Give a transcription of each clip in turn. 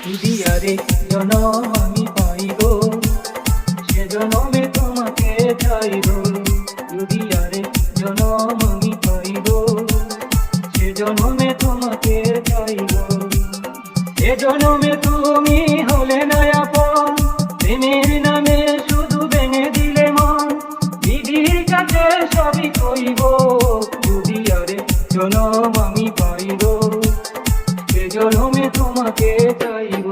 যদি আরেক জনম আমি পাইব সে জনমে তোমাকে চাইব। যদি আরেক জনম আমি পাইব সে জনমে তোমাকে চাইব। এ জনমে তুমি হলে না আপন, প্রেমের নামে শুধু ভেঙে দিলে মন। দিদির কাছে সবই কইব যদি আরেক জনম আমি পাইব সে জনমে তোমাকে চাইব।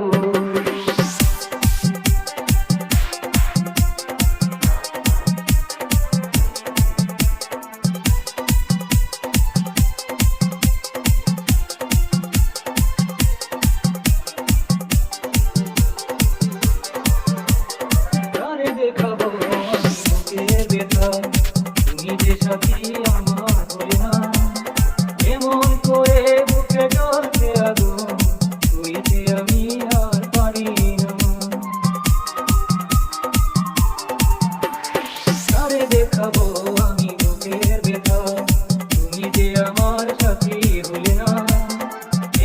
তারে দেখাবো বুকের ব্যথা, তুমি যে সাথী আমার হলে না। এমন করে বুকে জ্বলছে আগুন, তুইতে আমি আর পারি না। তারে দেখাবো আমি বুকের ব্যথা, তুমি যে আমার সাথী হলে না।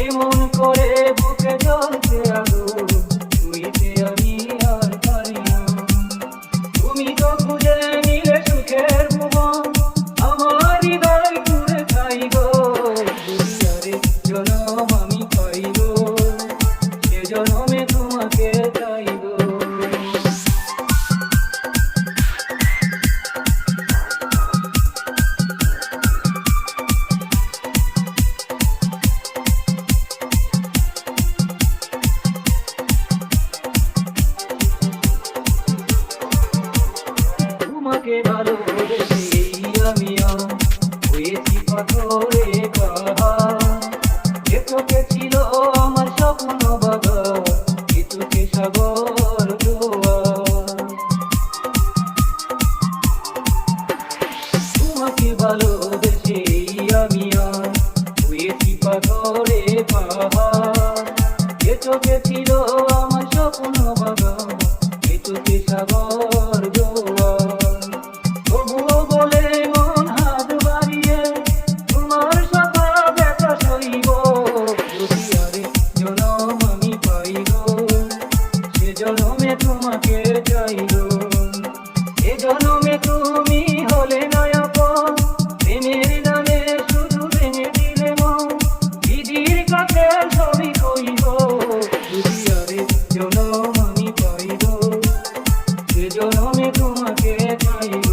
এমন করে বুকে জ্বলছে আগুন, তুইতে আমি আর পারি না। তুমি তো খুঁজে নিলে সুখের ভুবন, আমার হৃদয় ঘুরে খাইব। যদি আরেক জনম আমি পাইব সে জনমে তোমাকে চাইব। তোমাকে ভালোবেসে আমিও হয়েছি পাথরে পাহাড়। এ তোকে ছিল আমার স্বপ্ন বাগান, এ তোকে সাগর জোয়ার। তোমাকে ভালোবেসে আমিও হয়েছি পাথরে পাহাড়। এ তোকে ছিল আমার স্বপ্ন বাগান, এ তোকে সাগর জোয়ার। তবুও বলে মন হাত বাড়িয়ে তোমার সাথে ব্যথা সইব। যদি আরেক জনম আমি পাইব সে জনমে তোমাকে চাইব। এ জনমে তুমি হলে না আপন, প্রেমের নামে শুধু ভেঙে দিলে মন। দিদির কাছে সবই কইব যদি আরেক জনম আমি পাইব সে জনমে তোমাকে চাইব।